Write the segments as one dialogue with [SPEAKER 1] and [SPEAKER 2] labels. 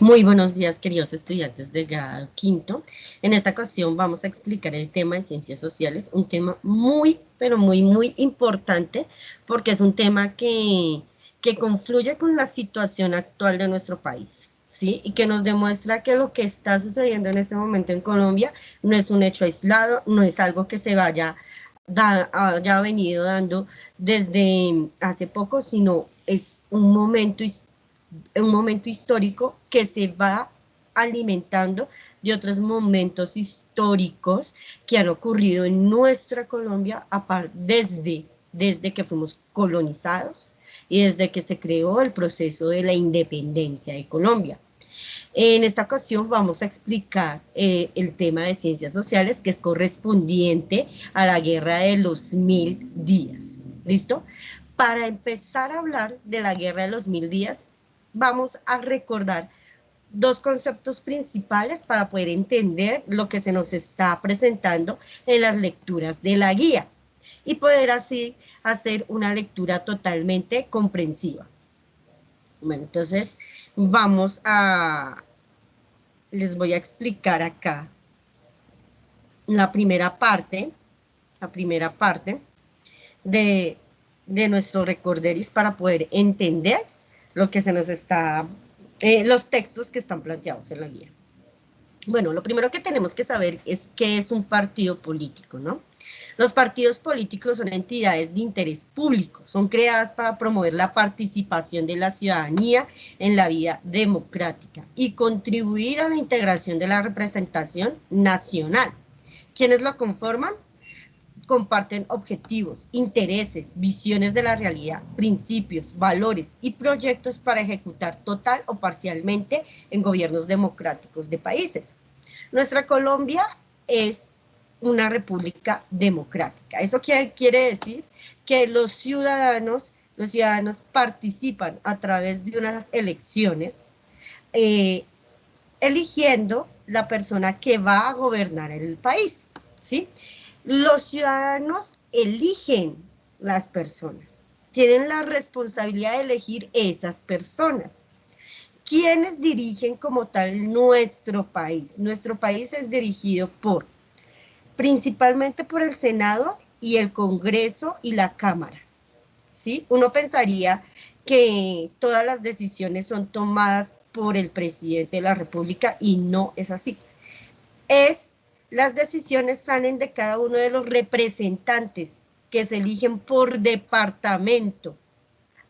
[SPEAKER 1] Muy buenos días, queridos estudiantes de grado quinto. En esta ocasión vamos a explicar el tema de ciencias sociales, un tema muy, pero muy importante, porque es un tema que confluye con la situación actual de nuestro país, ¿sí? Y que nos demuestra que lo que está sucediendo en este momento en Colombia no es un hecho aislado, no es algo que se haya venido dando desde hace poco, sino es un momento histórico que se va alimentando de otros momentos históricos que han ocurrido en nuestra Colombia desde que fuimos colonizados y desde que se creó el proceso de la independencia de Colombia. En esta ocasión vamos a explicar el tema de ciencias sociales que es correspondiente a la guerra de los 1000 días. ¿Listo? Para empezar a hablar de la guerra de los 1000 días, vamos a recordar dos conceptos principales para poder entender lo que se nos está presentando en las lecturas de la guía y poder así hacer una lectura totalmente comprensiva. Bueno, entonces les voy a explicar acá la la primera parte de, de nuestro recorderis para poder entender lo que se nos está, los textos que están planteados en la guía. Bueno, lo primero que tenemos que saber es qué es un partido político, ¿no? Los partidos políticos son entidades de interés público, son creadas para promover la participación de la ciudadanía en la vida democrática y contribuir a la integración de la representación nacional. ¿Quiénes lo conforman? Comparten objetivos, intereses, visiones de la realidad, principios, valores y proyectos para ejecutar total o parcialmente en gobiernos democráticos de países. Nuestra Colombia es una república democrática. ¿Eso quiere decir? Que los ciudadanos participan a través de unas elecciones eh, eligiendo la persona que va a gobernar el país, ¿sí? Los ciudadanos eligen las personas, tienen la responsabilidad de elegir esas personas. ¿Quiénes dirigen como tal nuestro país? Nuestro país es dirigido principalmente por el Senado y el Congreso y la Cámara, ¿sí? Uno pensaría que todas las decisiones son tomadas por el presidente de la República y no es así. Las decisiones salen de cada uno de los representantes que se eligen por departamento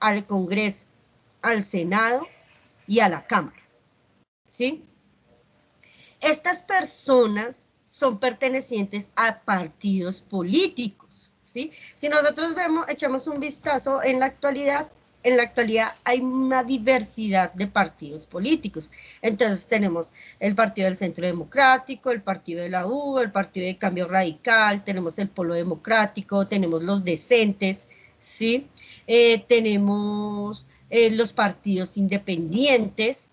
[SPEAKER 1] al Congreso, al Senado y a la Cámara, ¿sí? Estas personas son pertenecientes a partidos políticos, ¿sí? Si nosotros echamos un vistazo en la actualidad hay una diversidad de partidos políticos. Entonces tenemos el Partido del Centro Democrático, el Partido de la U, el Partido de Cambio Radical, tenemos el Polo Democrático, tenemos los decentes, ¿sí? Tenemos los partidos independientes,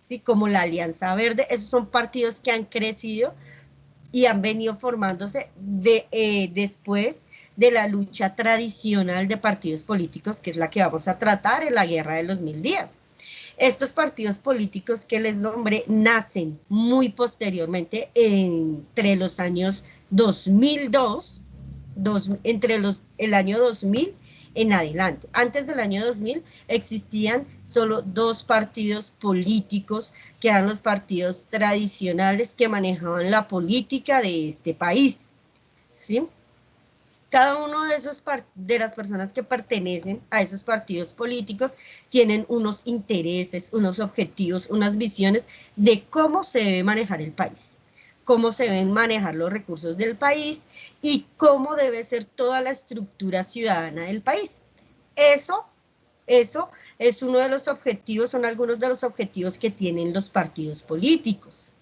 [SPEAKER 1] ¿sí? Como la Alianza Verde, esos son partidos que han crecido y han venido formándose después de la lucha tradicional de partidos políticos, que es la que vamos a tratar en la Guerra de los 1000 días. Estos partidos políticos que les nombré nacen muy posteriormente, entre los años 2002, el año 2000 en adelante. Antes del año 2000 existían solo dos partidos políticos, que eran los partidos tradicionales que manejaban la política de este país, ¿sí? Cada uno de las personas que pertenecen a esos partidos políticos tienen unos intereses, unos objetivos, unas visiones de cómo se debe manejar el país, cómo se deben manejar los recursos del país y cómo debe ser toda la estructura ciudadana del país. Eso, eso es uno de los objetivos, son algunos de los objetivos que tienen los partidos políticos,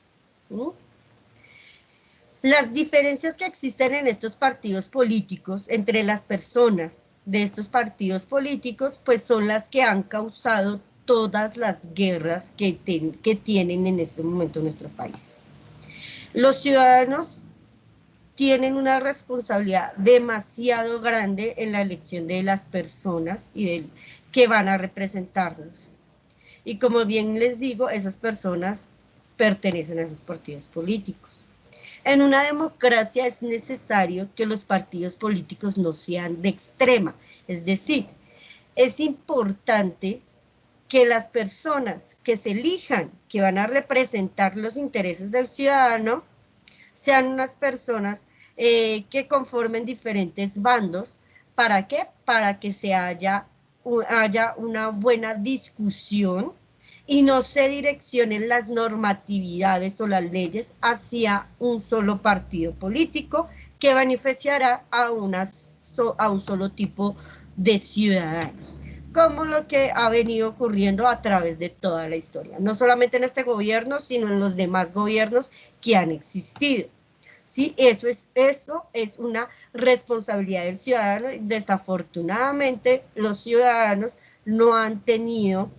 [SPEAKER 1] ¿no? Las diferencias que existen en estos partidos políticos entre las personas de estos partidos políticos, pues son las que han causado todas las guerras que tienen en este momento nuestros países. Los ciudadanos tienen una responsabilidad demasiado grande en la elección de las personas que van a representarnos. Y como bien les digo, esas personas pertenecen a esos partidos políticos. En una democracia es necesario que los partidos políticos no sean de extrema, es decir, es importante que las personas que se elijan, que van a representar los intereses del ciudadano, sean unas personas que conformen diferentes bandos. ¿Para qué? Para que haya una buena discusión y no se direccionen las normatividades o las leyes hacia un solo partido político que beneficiará a un solo tipo de ciudadanos, como lo que ha venido ocurriendo a través de toda la historia, no solamente en este gobierno, sino en los demás gobiernos que han existido. ¿Sí? Eso es una responsabilidad del ciudadano. Desafortunadamente, los ciudadanos no han tenido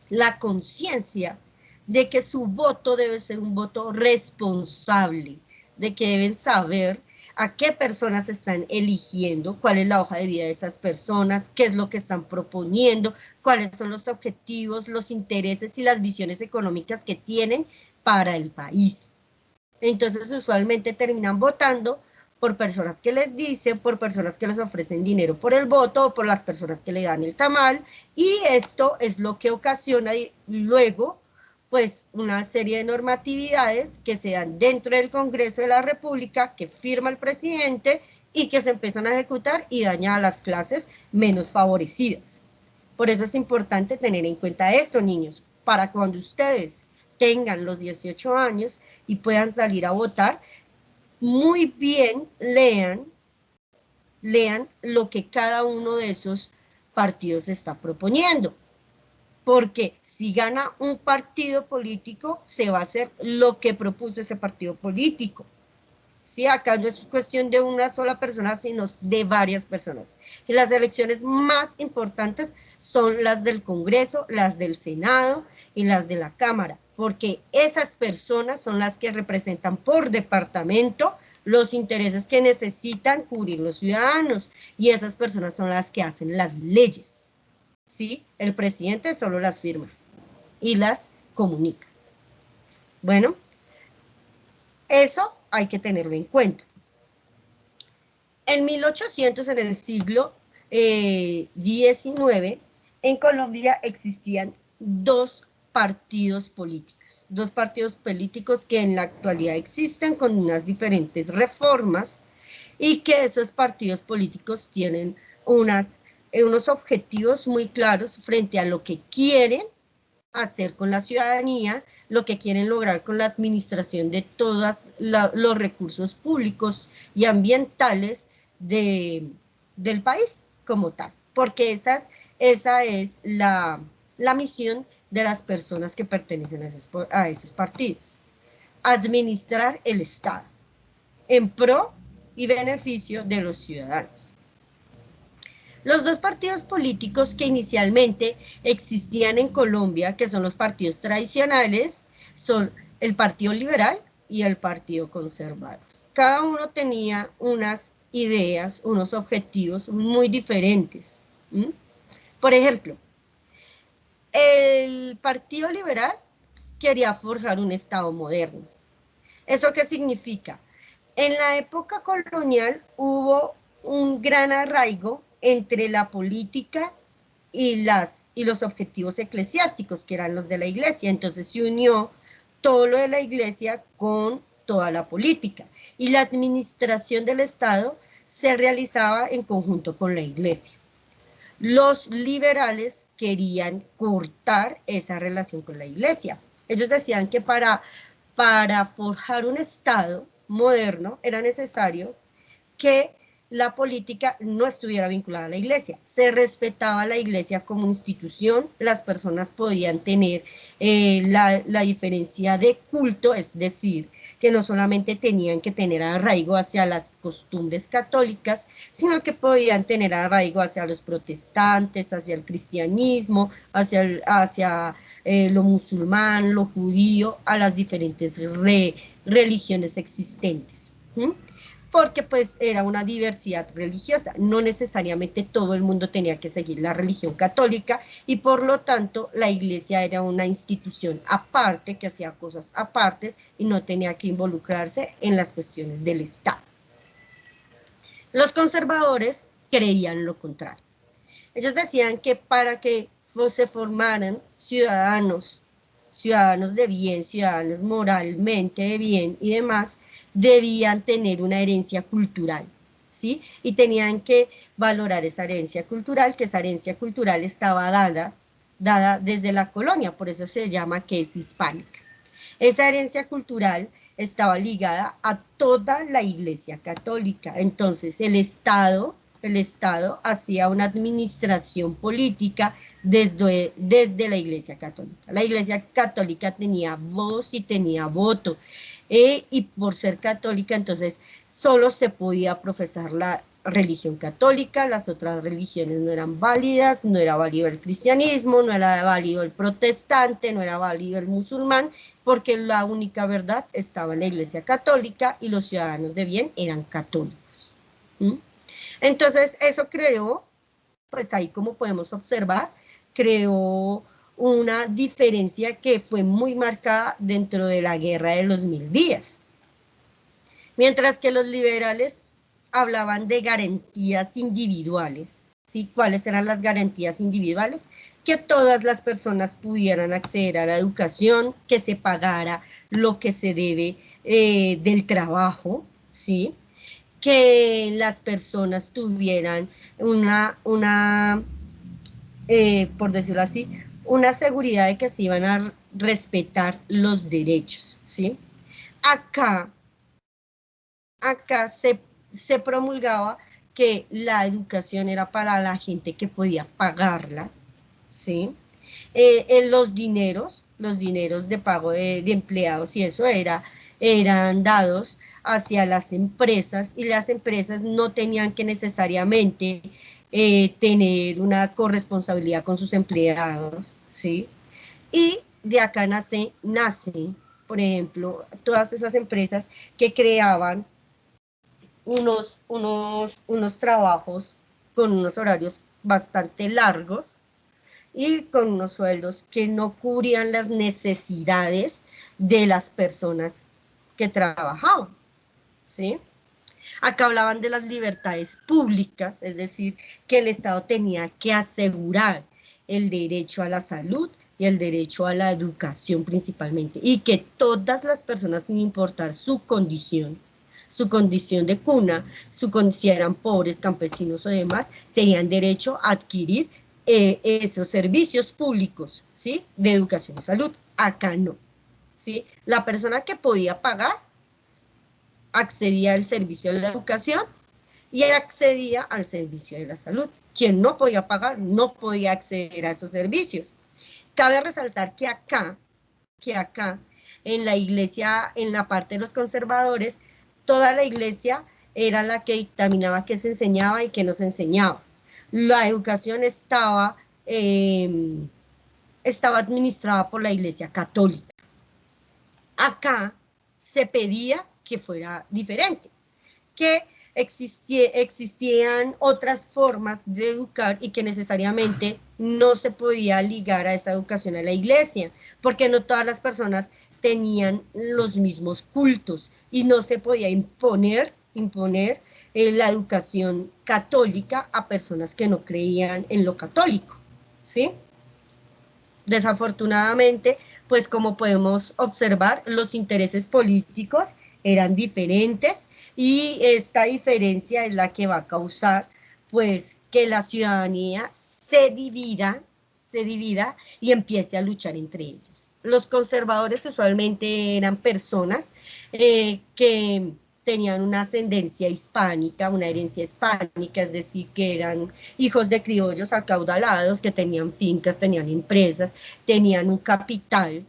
[SPEAKER 1] la conciencia de que su voto debe ser un voto responsable, de que deben saber a qué personas están eligiendo, cuál es la hoja de vida de esas personas, qué es lo que están proponiendo, cuáles son los objetivos, los intereses y las visiones económicas que tienen para el país. Entonces, usualmente terminan votando por personas que les dicen, por personas que les ofrecen dinero por el voto, o por las personas que le dan el tamal, y esto es lo que ocasiona luego, pues, una serie de normatividades que se dan dentro del Congreso de la República, que firma el presidente, y que se empiezan a ejecutar y dañan a las clases menos favorecidas. Por eso es importante tener en cuenta esto, niños, para cuando ustedes tengan los 18 años y puedan salir a votar, muy bien lean lo que cada uno de esos partidos está proponiendo. Porque si gana un partido político, se va a hacer lo que propuso ese partido político. ¿Sí? Acá no es cuestión de una sola persona, sino de varias personas. Y las elecciones más importantes son las del Congreso, las del Senado y las de la Cámara, porque esas personas son las que representan por departamento los intereses que necesitan cubrir los ciudadanos, y esas personas son las que hacen las leyes. ¿Sí? El presidente solo las firma y las comunica. Bueno, eso hay que tenerlo en cuenta. En 1800, en el siglo XIX, en Colombia existían dos partidos políticos que en la actualidad existen con unas diferentes reformas, y que esos partidos políticos tienen unos objetivos muy claros frente a lo que quieren hacer con la ciudadanía, lo que quieren lograr con la administración de todos los recursos públicos y ambientales del país como tal, porque esa es la misión de las personas que pertenecen a esos partidos: administrar el Estado en pro y beneficio de los ciudadanos. Los dos partidos políticos que inicialmente existían en Colombia, que son los partidos tradicionales, son el Partido Liberal y el Partido Conservador. Cada uno tenía unas ideas, unos objetivos muy diferentes. Por ejemplo, el Partido Liberal quería forjar un Estado moderno. ¿Eso qué significa? En la época colonial hubo un gran arraigo entre la política y los objetivos eclesiásticos, que eran los de la iglesia. Entonces se unió todo lo de la iglesia con toda la política, y la administración del Estado se realizaba en conjunto con la iglesia. Los liberales querían cortar esa relación con la iglesia. Ellos decían que para forjar un Estado moderno era necesario que la política no estuviera vinculada a la iglesia. Se respetaba a la iglesia como institución, las personas podían tener la diferencia de culto, es decir, que no solamente tenían que tener arraigo hacia las costumbres católicas, sino que podían tener arraigo hacia los protestantes, hacia el cristianismo, hacia lo musulmán, lo judío, a las diferentes religiones existentes. porque pues era una diversidad religiosa, no necesariamente todo el mundo tenía que seguir la religión católica y por lo tanto la iglesia era una institución aparte que hacía cosas apartes y no tenía que involucrarse en las cuestiones del Estado. Los conservadores creían lo contrario. Ellos decían que para que se formaran ciudadanos de bien, ciudadanos moralmente de bien y demás, debían tener una herencia cultural, ¿sí? Y tenían que valorar esa herencia cultural, que esa herencia cultural estaba dada desde la colonia, por eso se llama que es hispánica. Esa herencia cultural estaba ligada a toda la Iglesia Católica. Entonces, el Estado hacía una administración política desde la Iglesia Católica. La Iglesia Católica tenía voz y tenía voto. Y por ser católica, entonces, solo se podía profesar la religión católica, las otras religiones no eran válidas, no era válido el cristianismo, no era válido el protestante, no era válido el musulmán, porque la única verdad estaba en la Iglesia Católica y los ciudadanos de bien eran católicos. ¿Mm? Entonces, eso creó, pues ahí como podemos observar, creó una diferencia que fue muy marcada dentro de la Guerra de los 1000 días. Mientras que los liberales hablaban de garantías individuales, ¿sí? ¿Cuáles eran las garantías individuales? Que todas las personas pudieran acceder a la educación, que se pagara lo que se debe del trabajo, ¿sí? Que las personas tuvieran por decirlo así, una seguridad de que se iban a respetar los derechos, ¿sí? Acá se promulgaba que la educación era para la gente que podía pagarla, ¿sí? En los dineros de pago de empleados y eso eran dados hacia las empresas y las empresas no tenían que necesariamente tener una corresponsabilidad con sus empleados, ¿sí? Y de acá nace, por ejemplo, todas esas empresas que creaban unos trabajos con unos horarios bastante largos y con unos sueldos que no cubrían las necesidades de las personas que trabajaban, ¿sí? Acá hablaban de las libertades públicas, es decir, que el Estado tenía que asegurar el derecho a la salud y el derecho a la educación principalmente, y que todas las personas, sin importar su condición de cuna, si eran pobres, campesinos o demás, tenían derecho a adquirir esos servicios públicos, ¿sí? De educación y salud. Acá no, ¿sí? La persona que podía pagar accedía al servicio de la educación y accedía al servicio de la salud. Quien no podía pagar no podía acceder a esos servicios. Cabe resaltar que acá, en la iglesia, en la parte de los conservadores, toda la iglesia era la que dictaminaba qué se enseñaba y qué no se enseñaba. La educación estaba administrada por la iglesia católica. Acá se pedía que fuera diferente, que existían otras formas de educar y que necesariamente no se podía ligar a esa educación a la iglesia, porque no todas las personas tenían los mismos cultos y no se podía imponer la educación católica a personas que no creían en lo católico, ¿sí? Desafortunadamente, pues como podemos observar, los intereses políticos eran diferentes y esta diferencia es la que va a causar pues que la ciudadanía se divida y empiece a luchar entre ellos. Los conservadores usualmente eran personas que tenían una ascendencia hispánica, una herencia hispánica, es decir, que eran hijos de criollos acaudalados, que tenían fincas, tenían empresas, tenían un capital,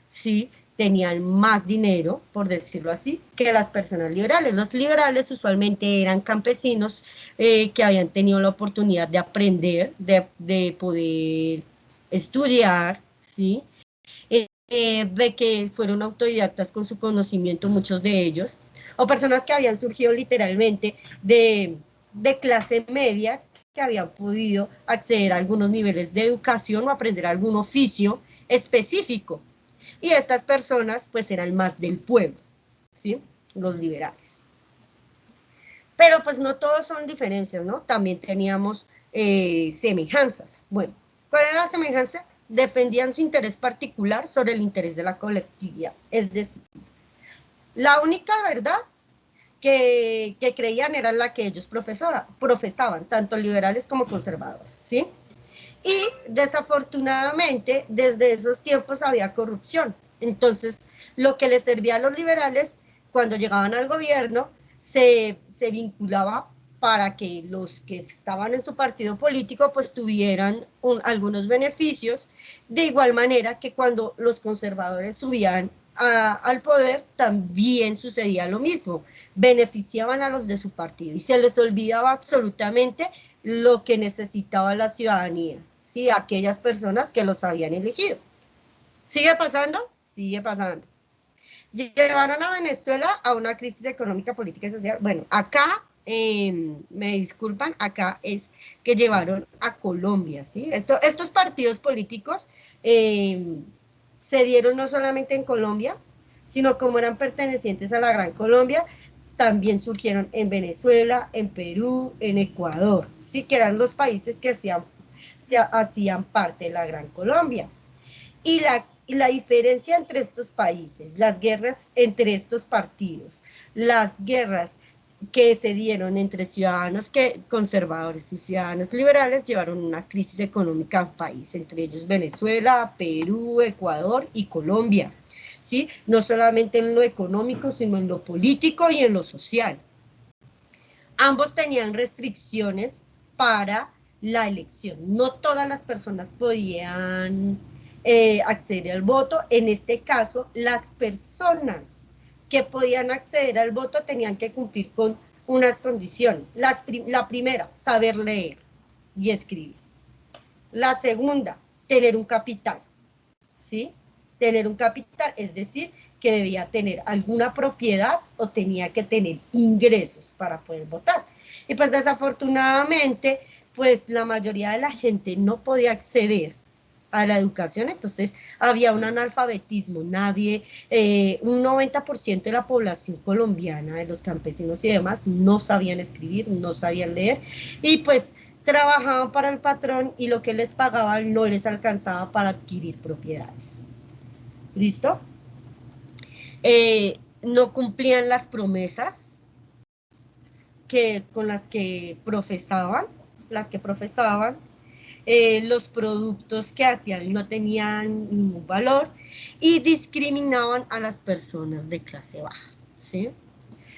[SPEAKER 1] ¿sí? Tenían más dinero, por decirlo así, que las personas liberales. Los liberales usualmente eran campesinos que habían tenido la oportunidad de aprender, de poder estudiar, ¿sí? De que fueron autodidactas con su conocimiento, muchos de ellos, o personas que habían surgido literalmente de clase media, que habían podido acceder a algunos niveles de educación o aprender algún oficio específico. Y estas personas pues eran más del pueblo, ¿sí? Los liberales. Pero pues no todos son diferencias, ¿no? También teníamos semejanzas. Bueno, ¿cuál era la semejanza? Dependían su interés particular sobre el interés de la colectividad. Es decir, la única verdad que creían era la que ellos profesaban, tanto liberales como conservadores, ¿sí? Y desafortunadamente, desde esos tiempos había corrupción. Entonces, lo que les servía a los liberales, cuando llegaban al gobierno, se vinculaba para que los que estaban en su partido político pues tuvieran algunos beneficios, de igual manera que cuando los conservadores subían al poder también sucedía lo mismo, beneficiaban a los de su partido y se les olvidaba absolutamente lo que necesitaba la ciudadanía, ¿sí? Aquellas personas que los habían elegido. ¿Sigue pasando? Sigue pasando. Llevaron a Venezuela a una crisis económica, política y social. Bueno, acá, me disculpan, acá es que llevaron a Colombia, ¿sí? Estos partidos políticos se dieron no solamente en Colombia, sino como eran pertenecientes a la Gran Colombia, también surgieron en Venezuela, en Perú, en Ecuador, ¿sí? Que eran los países que hacían parte de la Gran Colombia. Y la diferencia entre estos países, las guerras entre estos partidos, las guerras que se dieron entre ciudadanos conservadores y ciudadanos liberales llevaron una crisis económica al país, entre ellos Venezuela, Perú, Ecuador y Colombia, ¿sí? No solamente en lo económico, sino en lo político y en lo social. Ambos tenían restricciones para la elección. No todas las personas podían acceder al voto. En este caso, las personas que podían acceder al voto tenían que cumplir con unas condiciones. La primera, saber leer y escribir. La segunda, tener un capital, ¿sí? Tener un capital, es decir, que debía tener alguna propiedad o tenía que tener ingresos para poder votar. Y pues desafortunadamente, pues la mayoría de la gente no podía acceder a la educación, entonces había un analfabetismo, un 90% de la población colombiana, de los campesinos y demás, no sabían escribir, no sabían leer, y pues trabajaban para el patrón y lo que les pagaban no les alcanzaba para adquirir propiedades. ¿Listo? No cumplían las promesas con las que profesaban, los productos que hacían no tenían ningún valor y discriminaban a las personas de clase baja, ¿sí?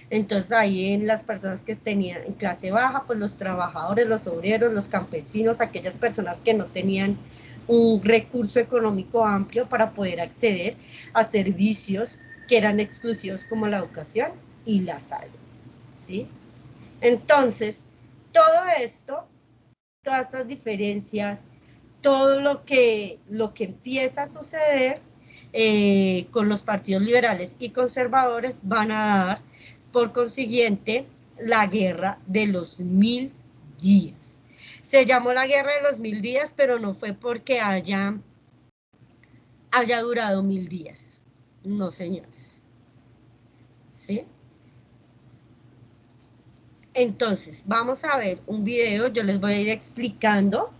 [SPEAKER 1] Entonces ahí en las personas que tenían en clase baja, pues los trabajadores, los obreros, los campesinos, aquellas personas que no tenían un recurso económico amplio para poder acceder a servicios que eran exclusivos como la educación y la salud, ¿sí? Entonces, todo esto, todas estas diferencias, todo lo que empieza a suceder con los partidos liberales y conservadores van a dar, por consiguiente, la guerra de los 1000 días. Se llamó la guerra de los 1000 días, pero no fue porque haya durado 1000 días. No, señores. ¿Sí? Entonces, vamos a ver un video, yo les voy a ir explicando,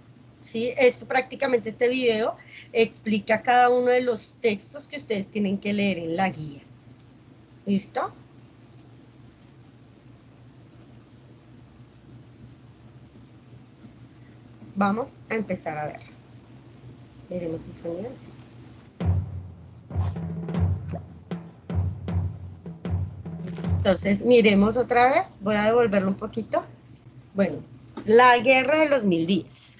[SPEAKER 1] ¿sí? Prácticamente este video explica cada uno de los textos que ustedes tienen que leer en la guía. ¿Listo? Vamos a empezar a ver. Veremos el sonido, sí. Entonces, miremos otra vez, voy a devolverlo un poquito. Bueno, la guerra de los 1000 días.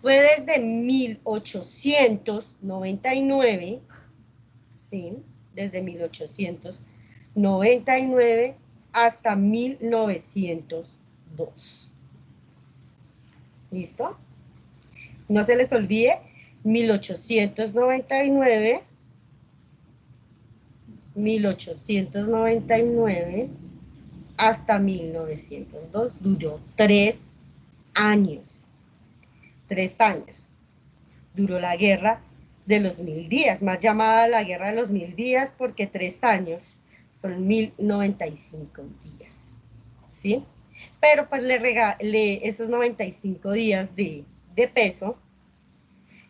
[SPEAKER 1] Fue desde 1899, ¿sí? Desde 1899 hasta 1902. ¿Listo? No se les olvide, 1899, 1899 hasta 1902, duró 3 años. 3 años duró la guerra de los 1000 días, más llamada la guerra de los 1000 días, porque 3 años son 1095 días, ¿sí? Pero pues esos 95 días de peso,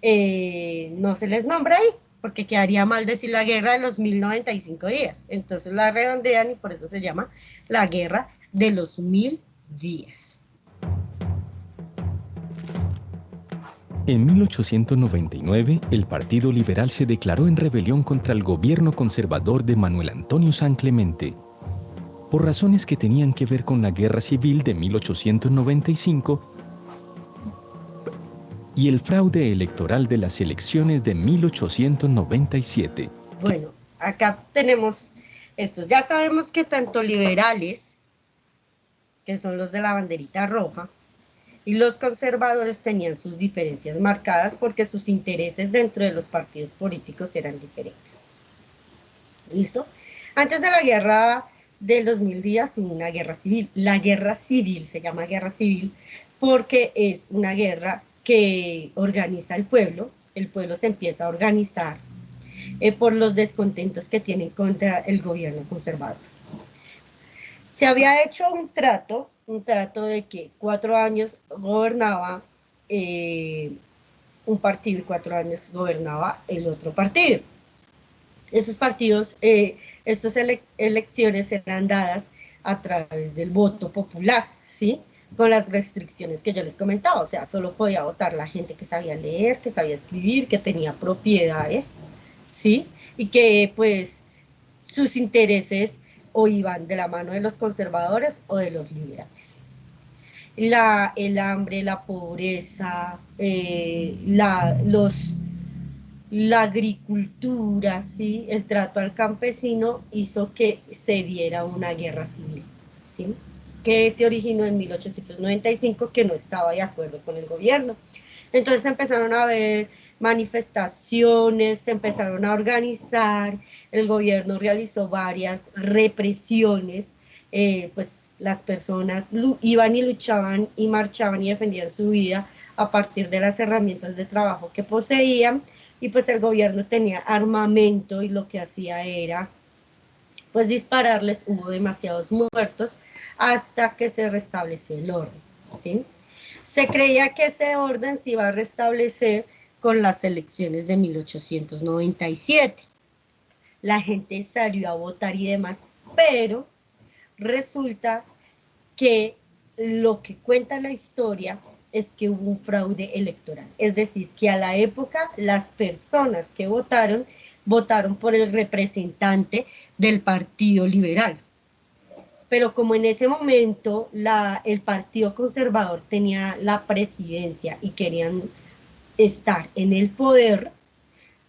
[SPEAKER 1] no se les nombra ahí, porque quedaría mal decir la guerra de los 1095 días. Entonces la redondean y por eso se llama la guerra de los 1000 días.
[SPEAKER 2] En 1899, el Partido Liberal se declaró en rebelión contra el gobierno conservador de Manuel Antonio San Clemente, por razones que tenían que ver con la Guerra Civil de 1895 y el fraude electoral de las elecciones de 1897.
[SPEAKER 1] Bueno, acá tenemos estos. Ya sabemos que tanto liberales, que son los de la banderita roja, y los conservadores tenían sus diferencias marcadas porque sus intereses dentro de los partidos políticos eran diferentes. ¿Listo? Antes de la guerra de los 1000 días hubo una guerra civil. La guerra civil se llama guerra civil porque es una guerra que organiza el pueblo se empieza a organizar por los descontentos que tienen contra el gobierno conservador. Se había hecho un trato de que 4 años gobernaba un partido y 4 años gobernaba el otro partido. Estos partidos, estas elecciones eran dadas a través del voto popular, ¿sí? Con las restricciones que yo les comentaba, o sea, solo podía votar la gente que sabía leer, que sabía escribir, que tenía propiedades, ¿sí? Y que, pues, sus intereses o iban de la mano de los conservadores o de los liberales. El hambre, la pobreza, la agricultura, ¿sí? El trato al campesino hizo que se diera una guerra civil, ¿sí? Que se originó en 1895, que no estaba de acuerdo con el gobierno. Entonces empezaron a haber manifestaciones, se empezaron a organizar, el gobierno realizó varias represiones, pues las personas iban y luchaban y marchaban y defendían su vida a partir de las herramientas de trabajo que poseían, y pues el gobierno tenía armamento y lo que hacía era pues dispararles. Hubo demasiados muertos hasta que se restableció el orden, ¿sí? Se creía que ese orden se iba a restablecer con las elecciones de 1897. La gente salió a votar y demás, pero resulta que lo que cuenta la historia es que hubo un fraude electoral. Es decir, que a la época las personas que votaron por el representante del Partido Liberal. Pero como en ese momento el Partido Conservador tenía la presidencia y querían estar en el poder,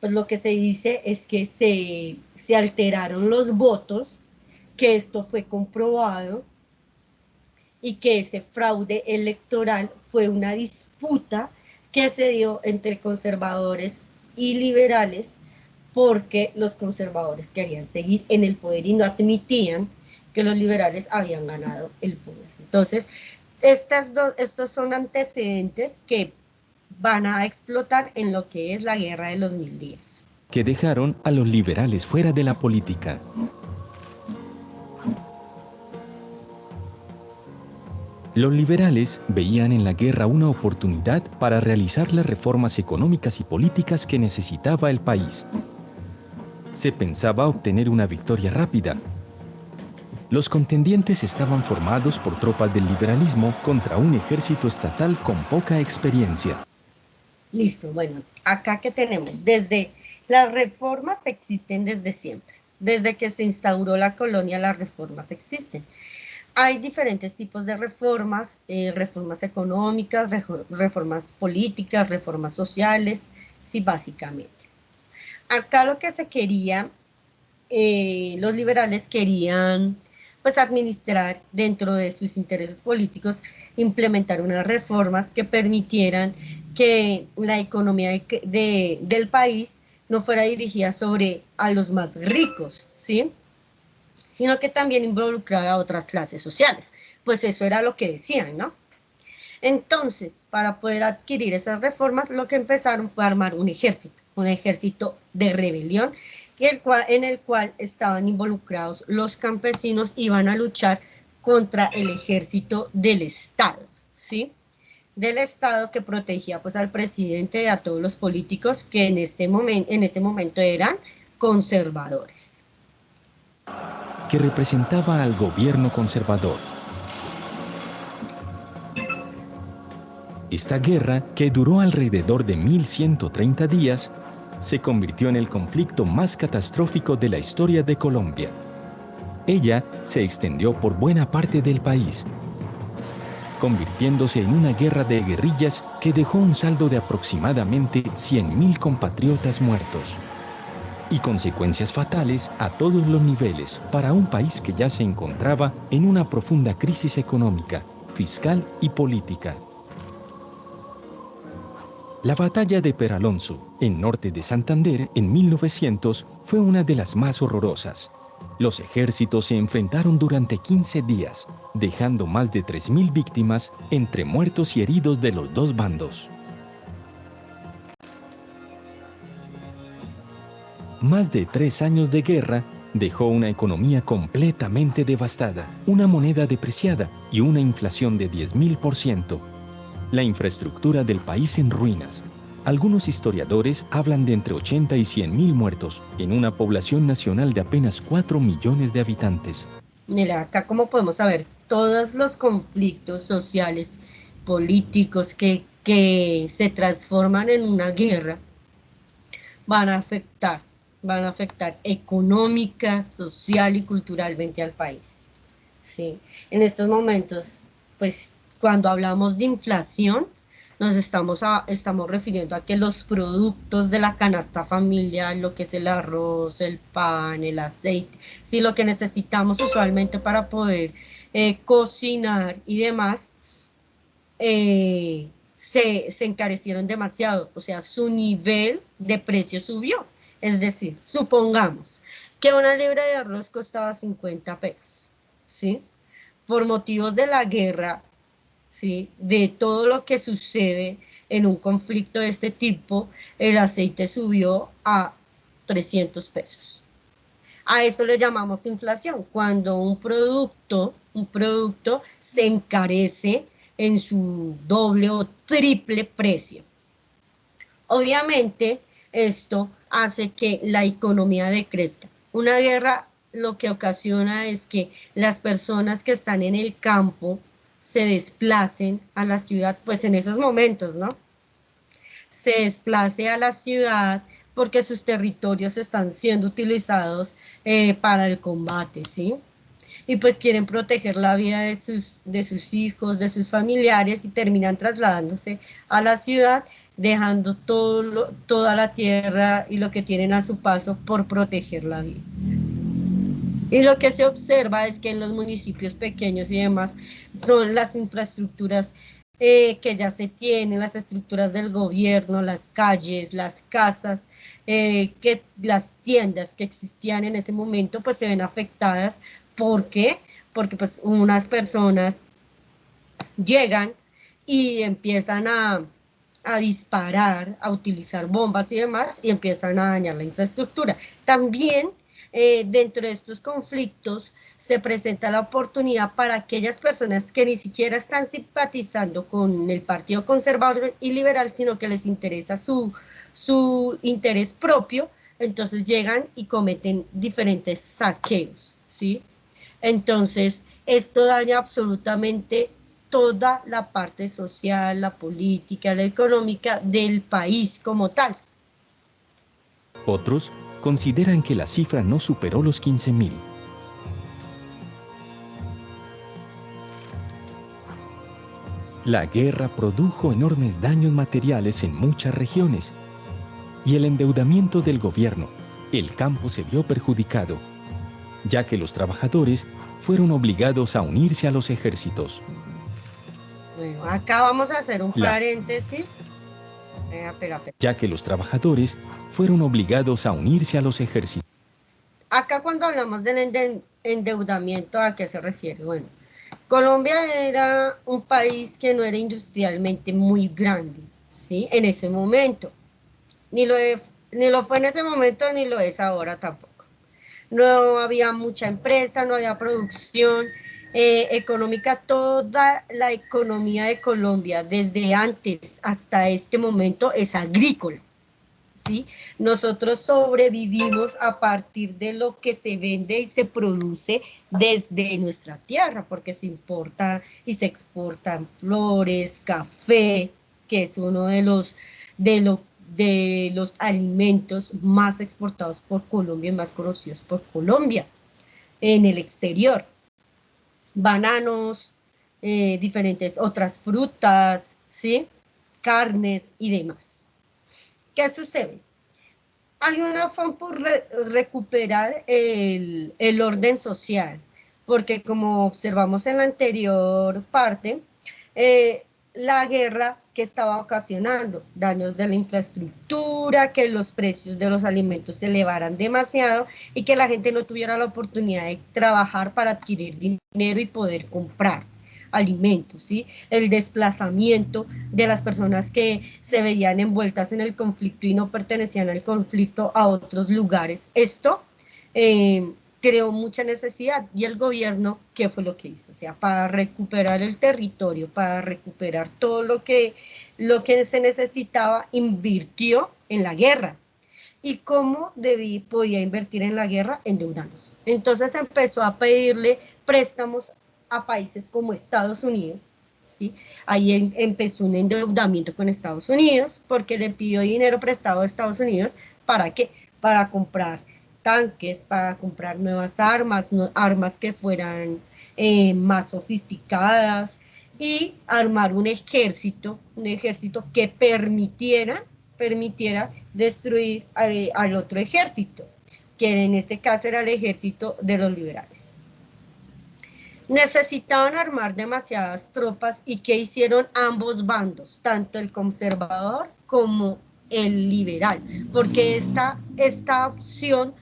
[SPEAKER 1] pues lo que se dice es que se alteraron los votos, que esto fue comprobado, y que ese fraude electoral fue una disputa que se dio entre conservadores y liberales, porque los conservadores querían seguir en el poder y no admitían que los liberales habían ganado el poder. Entonces, estos son antecedentes que van a explotar en lo que es la guerra de los 1000 días.
[SPEAKER 2] Que dejaron a los liberales fuera de la política. Los liberales veían en la guerra una oportunidad para realizar las reformas económicas y políticas que necesitaba el país. Se pensaba obtener una victoria rápida. Los contendientes estaban formados por tropas del liberalismo contra un ejército estatal con poca experiencia.
[SPEAKER 1] Listo, bueno, acá que tenemos, desde las reformas existen desde siempre. Desde que se instauró la colonia, las reformas existen. Hay diferentes tipos de reformas, reformas económicas, reformas políticas, reformas sociales, sí, básicamente. Acá lo que se quería, los liberales querían pues administrar dentro de sus intereses políticos, implementar unas reformas que permitieran que la economía del país no fuera dirigida sobre a los más ricos, ¿sí? Sino que también involucrara a otras clases sociales. Pues eso era lo que decían, ¿no? Entonces, para poder adquirir esas reformas, lo que empezaron fue a armar un ejército de rebelión, en el cual estaban involucrados los campesinos, iban a luchar contra el ejército del Estado, ¿sí? Del Estado, que protegía pues al presidente y a todos los políticos que en ese momento eran conservadores.
[SPEAKER 2] Que representaba al gobierno conservador. Esta guerra, que duró alrededor de 1130 días, se convirtió en el conflicto más catastrófico de la historia de Colombia. Ella se extendió por buena parte del país, convirtiéndose en una guerra de guerrillas que dejó un saldo de aproximadamente 100.000 compatriotas muertos y consecuencias fatales a todos los niveles para un país que ya se encontraba en una profunda crisis económica, fiscal y política. La batalla de Peralonso, en norte de Santander, en 1900, fue una de las más horrorosas. Los ejércitos se enfrentaron durante 15 días, dejando más de 3.000 víctimas entre muertos y heridos de los dos bandos. Más de 3 años de guerra dejó una economía completamente devastada, una moneda depreciada y una inflación de 10.000%. La infraestructura del país en ruinas. Algunos historiadores hablan de entre 80 y 100.000 muertos en una población nacional de apenas 4 millones de habitantes.
[SPEAKER 1] Mira, acá como podemos saber, todos los conflictos sociales, políticos que se transforman en una guerra van a afectar económica, social y culturalmente al país. ¿Sí? En estos momentos, pues cuando hablamos de inflación, estamos refiriendo a que los productos de la canasta familiar, lo que es el arroz, el pan, el aceite, sí, lo que necesitamos usualmente para poder cocinar y demás, se encarecieron demasiado, o sea, su nivel de precio subió. Es decir, supongamos que una libra de arroz costaba 50 pesos, ¿sí? Por motivos de la guerra, ¿sí? De todo lo que sucede en un conflicto de este tipo, el aceite subió a 300 pesos. A eso le llamamos inflación, cuando un producto se encarece en su doble o triple precio. Obviamente, esto hace que la economía decrezca. Una guerra lo que ocasiona es que las personas que están en el campo se desplacen a la ciudad, pues en esos momentos, ¿no? Se desplace a la ciudad porque sus territorios están siendo utilizados para el combate, ¿sí? Y pues quieren proteger la vida de sus hijos, de sus familiares, y terminan trasladándose a la ciudad, dejando toda la tierra y lo que tienen a su paso por proteger la vida. Y lo que se observa es que en los municipios pequeños y demás son las infraestructuras que ya se tienen, las estructuras del gobierno, las calles, las casas, que las tiendas que existían en ese momento pues se ven afectadas. ¿Por qué? Porque pues unas personas llegan y empiezan a disparar, a utilizar bombas y demás, y empiezan a dañar la infraestructura. También dentro de estos conflictos se presenta la oportunidad para aquellas personas que ni siquiera están simpatizando con el Partido Conservador y Liberal, sino que les interesa su interés propio, entonces llegan y cometen diferentes saqueos, ¿sí? Entonces, esto daña absolutamente toda la parte social, la política, la económica del país como tal.
[SPEAKER 2] Otros consideran que la cifra no superó los 15.000. La guerra produjo enormes daños materiales en muchas regiones y el endeudamiento del gobierno. El campo se vio perjudicado, ya que los trabajadores fueron obligados a unirse a los ejércitos.
[SPEAKER 1] Bueno, acá vamos a hacer un paréntesis Pega, pega.
[SPEAKER 2] ya que los trabajadores fueron obligados a unirse a los ejércitos.
[SPEAKER 1] Acá cuando hablamos del endeudamiento, ¿a qué se refiere? Bueno, Colombia era un país que no era industrialmente muy grande, ¿sí? En ese momento. Ni lo fue en ese momento, ni lo es ahora tampoco. No había mucha empresa, no había producción económica. Toda la economía de Colombia, desde antes hasta este momento, es agrícola. ¿Sí? Nosotros sobrevivimos a partir de lo que se vende y se produce desde nuestra tierra, porque se importa y se exportan flores, café, que es uno de los alimentos más exportados por Colombia y más conocidos por Colombia en el exterior. Bananos, diferentes otras frutas, ¿sí? Carnes y demás. ¿Qué sucede? Hay un afán por recuperar el orden social, porque como observamos en la anterior parte, la guerra que estaba ocasionando daños de la infraestructura, que los precios de los alimentos se elevaran demasiado y que la gente no tuviera la oportunidad de trabajar para adquirir dinero y poder comprar alimentos, ¿sí? El desplazamiento de las personas que se veían envueltas en el conflicto y no pertenecían al conflicto a otros lugares. Esto creó mucha necesidad y el gobierno, ¿qué fue lo que hizo? O sea, para recuperar el territorio, para recuperar todo lo que se necesitaba, invirtió en la guerra. ¿Y cómo podía invertir en la guerra? Endeudándose. Entonces empezó a pedirle préstamos a países como Estados Unidos, ¿sí? Ahí empezó un endeudamiento con Estados Unidos, porque le pidió dinero prestado a Estados Unidos, ¿para qué? Para comprar tanques, para comprar nuevas armas, armas que fueran más sofisticadas, y armar un ejército que permitiera destruir al otro ejército, que en este caso era el ejército de los liberales. Necesitaban armar demasiadas tropas y ¿qué hicieron ambos bandos? Tanto el conservador como el liberal, porque esta opción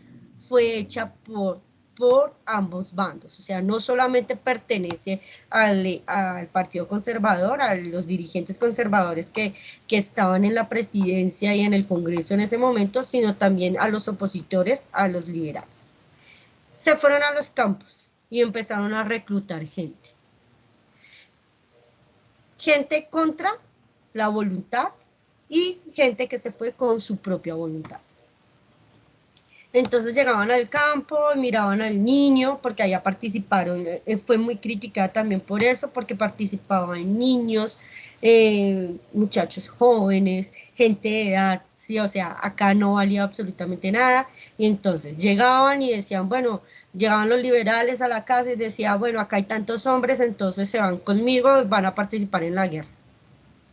[SPEAKER 1] fue hecha por ambos bandos, o sea, no solamente pertenece al Partido Conservador, a los dirigentes conservadores que estaban en la presidencia y en el Congreso en ese momento, sino también a los opositores, a los liberales. Se fueron a los campos y empezaron a reclutar gente. Gente contra la voluntad y gente que se fue con su propia voluntad. Entonces llegaban al campo, miraban al niño, porque allá participaron, fue muy criticada también por eso, porque participaban niños, muchachos jóvenes, gente de edad, sí, o sea, acá no valía absolutamente nada, y entonces llegaban y decían, bueno, llegaban los liberales a la casa y decían, bueno, acá hay tantos hombres, entonces se van conmigo y van a participar en la guerra.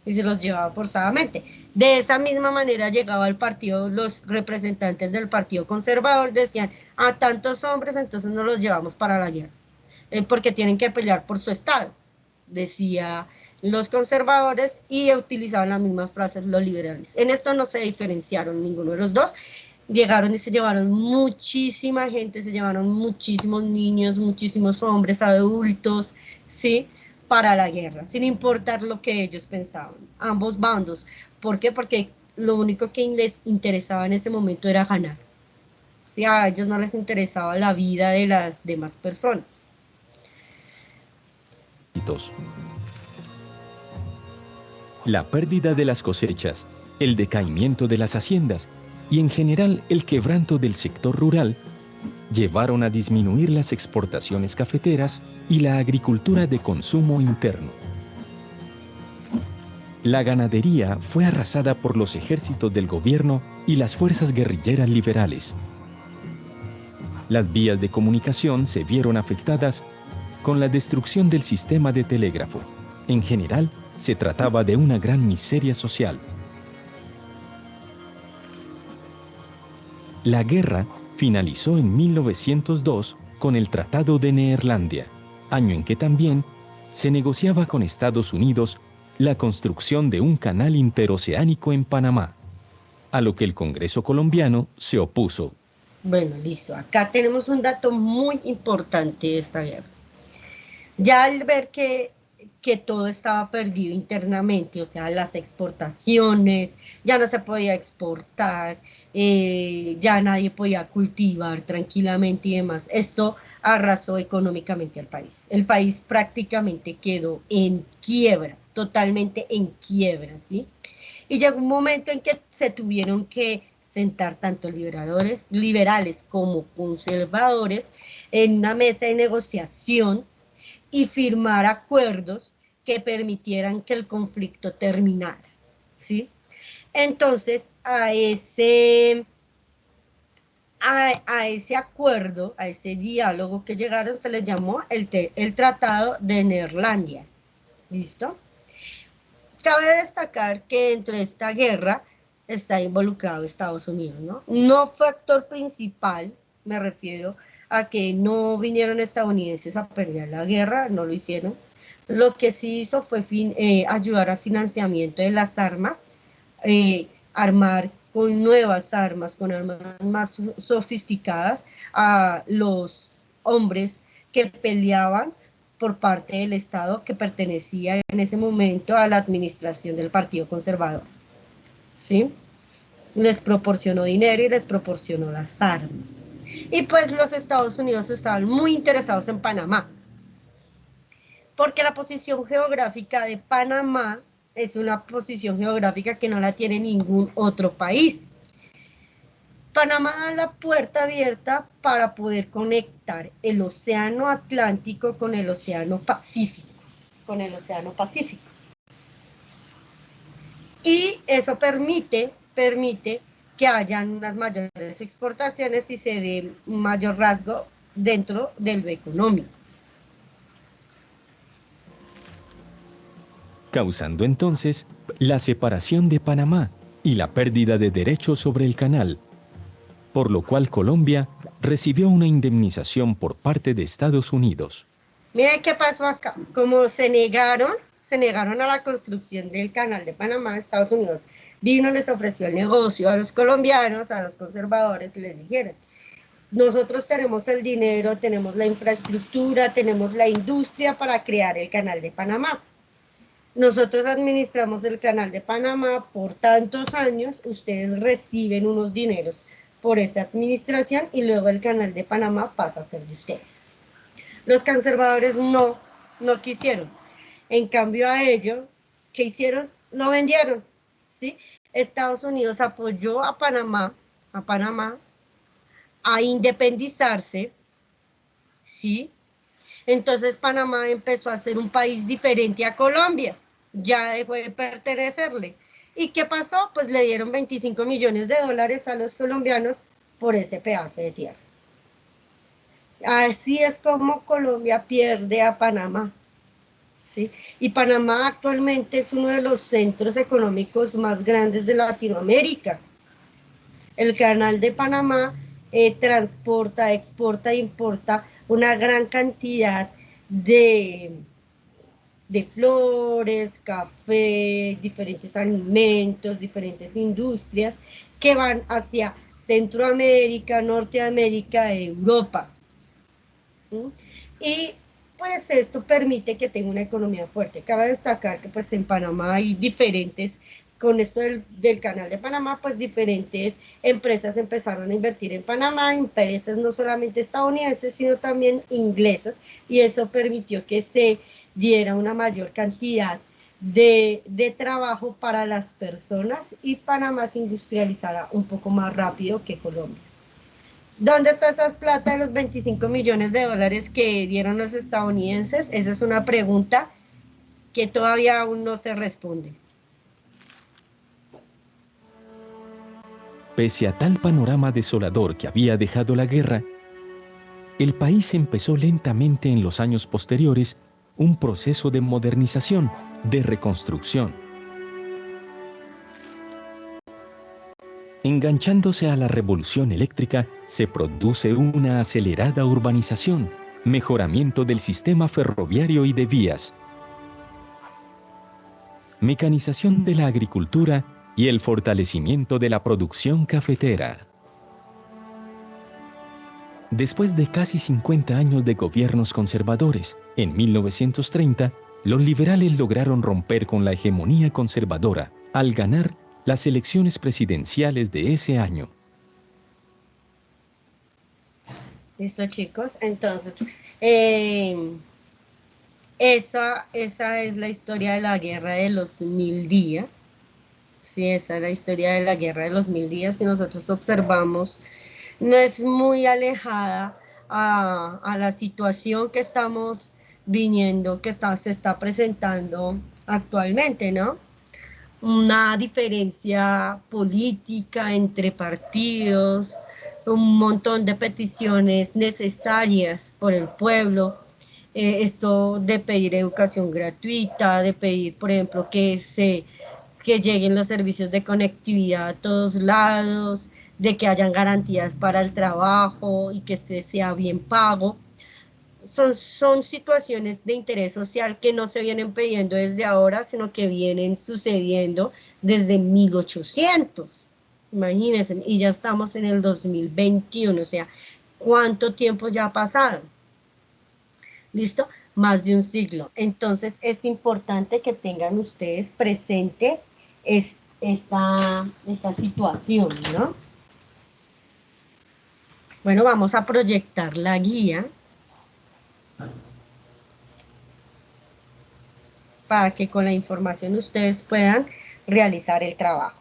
[SPEAKER 1] Y se los llevaba forzadamente. De esa misma manera llegaba el partido, los representantes del Partido Conservador decían, a tantos hombres, entonces no los llevamos para la guerra, porque tienen que pelear por su estado, decía los conservadores, y utilizaban las mismas frases los liberales. En esto no se diferenciaron ninguno de los dos. Llegaron y se llevaron muchísima gente, se llevaron muchísimos niños, muchísimos hombres, adultos, ¿sí?, para la guerra, sin importar lo que ellos pensaban, ambos bandos. ¿Por qué? Porque lo único que les interesaba en ese momento era ganar. ¿Sí? A ellos no les interesaba la vida de las demás personas.
[SPEAKER 2] La pérdida de las cosechas, el decaimiento de las haciendas y en general el quebranto del sector rural llevaron a disminuir las exportaciones cafeteras y la agricultura de consumo interno. La ganadería fue arrasada por los ejércitos del gobierno y las fuerzas guerrilleras liberales. Las vías de comunicación se vieron afectadas con la destrucción del sistema de telégrafo. En general, se trataba de una gran miseria social. La guerra finalizó en 1902 con el Tratado de Neerlandia, año en que también se negociaba con Estados Unidos la construcción de un canal interoceánico en Panamá, a lo que el Congreso colombiano se opuso.
[SPEAKER 1] Bueno, listo. Acá tenemos un dato muy importante de esta guerra. Ya al ver que todo estaba perdido internamente, o sea, las exportaciones, ya no se podía exportar, ya nadie podía cultivar tranquilamente y demás, esto arrasó económicamente al país. El país prácticamente quedó en quiebra, totalmente en quiebra, ¿sí? Y llegó un momento en que se tuvieron que sentar tanto liberales como conservadores en una mesa de negociación y firmar acuerdos que permitieran que el conflicto terminara, ¿sí? Entonces, a ese acuerdo, a ese diálogo que llegaron, se le llamó el Tratado de Neerlandia, ¿listo? Cabe destacar que dentro de esta guerra está involucrado Estados Unidos, ¿no? No fue actor principal, me refiero a que no vinieron estadounidenses a pelear la guerra, no lo hicieron. Lo que sí hizo fue ayudar al financiamiento de las armas, armar con nuevas armas, con armas más sofisticadas a los hombres que peleaban por parte del Estado que pertenecía en ese momento a la administración del Partido Conservador, ¿sí? Les proporcionó dinero y les proporcionó las armas. Y pues los Estados Unidos estaban muy interesados en Panamá, porque la posición geográfica de Panamá es una posición geográfica que no la tiene ningún otro país. Panamá da la puerta abierta para poder conectar el océano Atlántico con el océano Pacífico, Y eso permite que hayan unas mayores exportaciones y se dé un mayor rasgo dentro del económico.
[SPEAKER 2] Causando entonces la separación de Panamá y la pérdida de derechos sobre el canal, por lo cual Colombia recibió una indemnización por parte de Estados Unidos.
[SPEAKER 1] Miren qué pasó acá. Como se negaron a la construcción del canal de Panamá, Estados Unidos vino, les ofreció el negocio a los colombianos, a los conservadores, y les dijeron, nosotros tenemos el dinero, tenemos la infraestructura, tenemos la industria para crear el canal de Panamá. Nosotros administramos el canal de Panamá por tantos años, ustedes reciben unos dineros por esa administración y luego el canal de Panamá pasa a ser de ustedes. Los conservadores no quisieron. En cambio a ellos, ¿qué hicieron? Lo vendieron, ¿sí? Estados Unidos apoyó a Panamá a independizarse, ¿sí? Entonces Panamá empezó a ser un país diferente a Colombia, ya dejó de pertenecerle. ¿Y qué pasó? Pues le dieron 25 millones de dólares a los colombianos por ese pedazo de tierra. Así es como Colombia pierde a Panamá, ¿sí? Y Panamá actualmente es uno de los centros económicos más grandes de Latinoamérica. El canal de Panamá transporta, exporta e importa una gran cantidad de flores, café, diferentes alimentos, diferentes industrias que van hacia Centroamérica, Norteamérica, Europa. Y pues esto permite que tenga una economía fuerte. Cabe destacar que pues en Panamá hay diferentes, con esto del canal de Panamá, pues diferentes empresas empezaron a invertir en Panamá, empresas no solamente estadounidenses, sino también inglesas, y eso permitió que se diera una mayor cantidad de trabajo para las personas y Panamá se industrializara un poco más rápido que Colombia. ¿Dónde está esa plata de los 25 millones de dólares que dieron los estadounidenses? Esa es una pregunta que todavía aún no se responde.
[SPEAKER 2] Pese a tal panorama desolador que había dejado la guerra, el país empezó lentamente en los años posteriores un proceso de modernización, de reconstrucción. Enganchándose a la revolución eléctrica, se produce una acelerada urbanización, mejoramiento del sistema ferroviario y de vías. mecanización de la agricultura y el fortalecimiento de la producción cafetera. Después de casi 50 años de gobiernos conservadores, en 1930, los liberales lograron romper con la hegemonía conservadora al ganar las elecciones presidenciales de ese año.
[SPEAKER 1] Listo, chicos. Entonces, esa es la historia de la Guerra de los 1000 días. Sí, esa es la historia de la Guerra de los 1000 días. Si nosotros observamos, no es muy alejada a la situación que estamos viniendo, se está presentando actualmente, ¿no? Una diferencia política entre partidos, un montón de peticiones necesarias por el pueblo, esto de pedir educación gratuita, de pedir, por ejemplo, que lleguen los servicios de conectividad a todos lados, de que hayan garantías para el trabajo y que sea bien pago. Son situaciones de interés social que no se vienen pidiendo desde ahora, sino que vienen sucediendo desde 1800. Imagínense, y ya estamos en el 2021, o sea, ¿cuánto tiempo ya ha pasado? ¿Listo? Más de un siglo. Entonces es importante que tengan ustedes presente esta situación, ¿no? Bueno, vamos a proyectar la guía para que con la información ustedes puedan realizar el trabajo.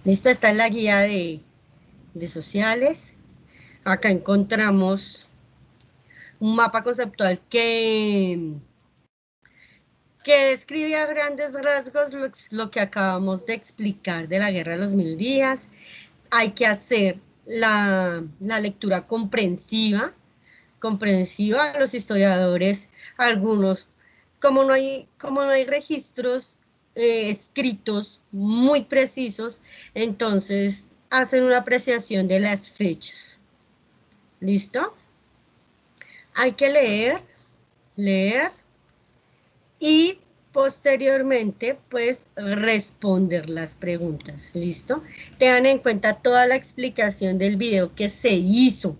[SPEAKER 1] Listo, esta es la guía de sociales. Acá encontramos un mapa conceptual que describe a grandes rasgos lo que acabamos de explicar de la Guerra de los 1000 días. Hay que hacer la lectura comprensiva. Los historiadores, algunos, como no hay registros escritos muy precisos, entonces hacen una apreciación de las fechas. ¿Listo? Hay que leer y posteriormente pues responder las preguntas. ¿Listo? Tengan en cuenta toda la explicación del video que se hizo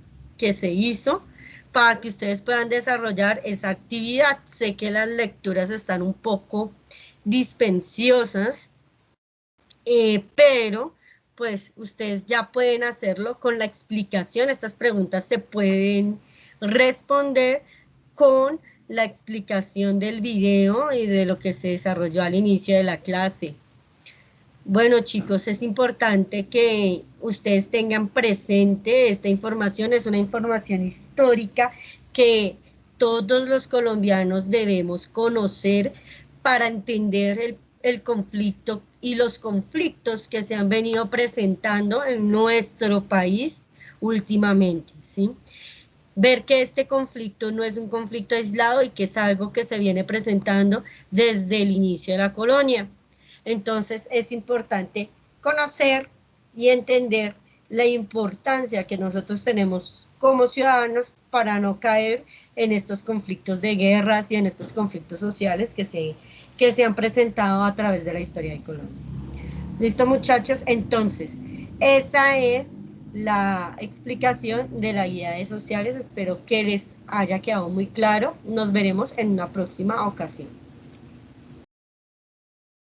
[SPEAKER 1] para que ustedes puedan desarrollar esa actividad. Sé que las lecturas están un poco dispensiosas, pero pues ustedes ya pueden hacerlo con la explicación. Estas preguntas se pueden responder con la explicación del video y de lo que se desarrolló al inicio de la clase. Bueno, chicos, es importante que ustedes tengan presente esta información. Es una información histórica que todos los colombianos debemos conocer para entender el conflicto y los conflictos que se han venido presentando en nuestro país últimamente, ¿sí? Ver que este conflicto no es un conflicto aislado y que es algo que se viene presentando desde el inicio de la colonia. Entonces es importante conocer y entender la importancia que nosotros tenemos como ciudadanos para no caer en estos conflictos de guerras y en estos conflictos sociales que se han presentado a través de la historia de Colombia. ¿Listo, muchachos? Entonces, esa es la explicación de la guía de sociales. Espero que les haya quedado muy claro. Nos veremos en una próxima ocasión.